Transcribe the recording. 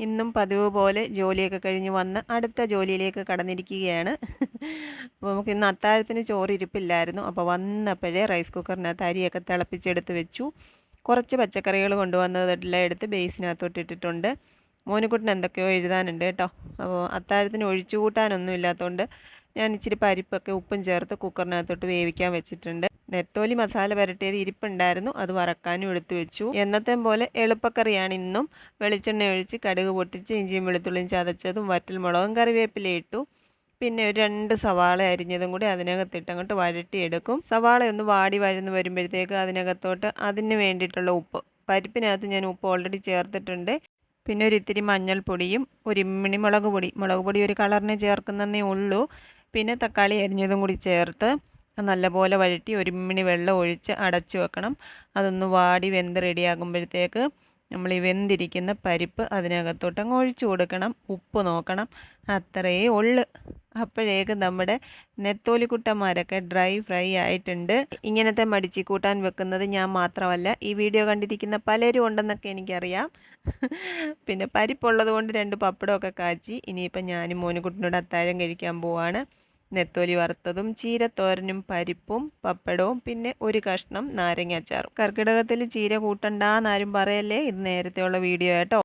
ഇന്നും പതിവ് പോലെ ജോലിയൊക്കെ കഴിഞ്ഞ് വന്ന് അടുത്ത ജോലിയിലേക്ക് കടന്നിരിക്കുകയാണ്. അപ്പോൾ നമുക്ക് ഇന്ന് അത്താഴത്തിന് ചോറ് ഇരിപ്പില്ലായിരുന്നു. അപ്പോൾ വന്നപ്പോഴേ റൈസ് കുക്കറിനകത്ത് അരിയൊക്കെ തിളപ്പിച്ചെടുത്ത് വെച്ചു. കുറച്ച് പച്ചക്കറികൾ കൊണ്ടുവന്നതെല്ലാം എടുത്ത് ബേസിനകത്തോട്ട് ഇട്ടിട്ടുണ്ട്. മോനുകുട്ടൻ എന്തൊക്കെയോ എഴുതാനുണ്ട് കേട്ടോ. അപ്പോൾ അത്താഴത്തിന് ഒഴിച്ചു കൂട്ടാനൊന്നും ഇല്ലാത്തതുകൊണ്ട് ഞാൻ ഇച്ചിരി പരിപ്പൊക്കെ ഉപ്പും ചേർത്ത് കുക്കറിനകത്തോട്ട് വേവിക്കാൻ വെച്ചിട്ടുണ്ട്. നെത്തോലി മസാല പുരട്ടിയത് ഇരിപ്പുണ്ടായിരുന്നു, അത് വറക്കാനും എടുത്തു വെച്ചു. എന്നത്തെ പോലെ എളുപ്പക്കറിയാണ് ഇന്നും. വെളിച്ചെണ്ണ ഒഴിച്ച് കടുക് പൊട്ടിച്ച് ഇഞ്ചിയും വെളുത്തുള്ളിയും ചതച്ചതും വറ്റൽമുളകും കറിവേപ്പിലയും ഇട്ടു. പിന്നെ ഒരു 2 സവാള അരിഞ്ഞതും കൂടി അതിനകത്തിട്ട് അങ്ങോട്ട് വഴട്ടിയെടുക്കും. സവാള ഒന്ന് വാടി വഴന്ന് വരുമ്പോഴത്തേക്ക് അതിനകത്തോട്ട് അതിന് വേണ്ടിയിട്ടുള്ള ഉപ്പ്, പരിപ്പിനകത്ത് ഞാൻ ഉപ്പ് ഓൾറെഡി ചേർത്തിട്ടുണ്ട്. പിന്നെ ഒരു ഇത്തിരി മഞ്ഞൾപ്പൊടിയും ഒരു ഇമ്മിണി മുളക് പൊടി ഒരു കളറിന് ചേർക്കുന്നതേ ഉള്ളൂ. പിന്നെ തക്കാളി അരിഞ്ഞതും കൂടി ചേർത്ത് നല്ലപോലെ വഴറ്റി ഒരു ഇമ്മിണി വെള്ളം ഒഴിച്ച് അടച്ചു വെക്കണം. അതൊന്ന് വാടി വെന്ത് റെഡിയാകുമ്പോഴത്തേക്ക് നമ്മൾ ഈ വെന്തിരിക്കുന്ന പരിപ്പ് അതിനകത്തോട്ട് അങ്ങ് ഒഴിച്ചു കൊടുക്കണം. ഉപ്പ് നോക്കണം, അത്രയേ ഉള്ളു. അപ്പോഴേക്ക് നമ്മുടെ നെത്തോലിക്കുട്ടന്മാരൊക്കെ ഡ്രൈ ഫ്രൈ ആയിട്ടുണ്ട്. ഇങ്ങനത്തെ മടിച്ചി കൂട്ടാൻ വെക്കുന്നത് ഞാൻ മാത്രമല്ല, ഈ വീഡിയോ കണ്ടിരിക്കുന്ന പലരും ഉണ്ടെന്നൊക്കെ എനിക്കറിയാം. പിന്നെ പരിപ്പുള്ളത് കൊണ്ട് 2 പപ്പടമൊക്കെ കാച്ചി. ഇനിയിപ്പം ഞാനും മോനുകുട്ടനോട് അത്താഴം കഴിക്കാൻ പോവാണ്. നെത്തോലി വറുത്തതും ചീരത്തോരനും പരിപ്പും പപ്പടവും പിന്നെ ഒരു കഷ്ണം നാരങ്ങ അച്ചാറും. കർക്കിടകത്തിൽ ചീര കൂട്ടണ്ടെന്നാരും പറയല്ലേ, ഇത് നേരത്തെയുള്ള വീഡിയോ കേട്ടോ.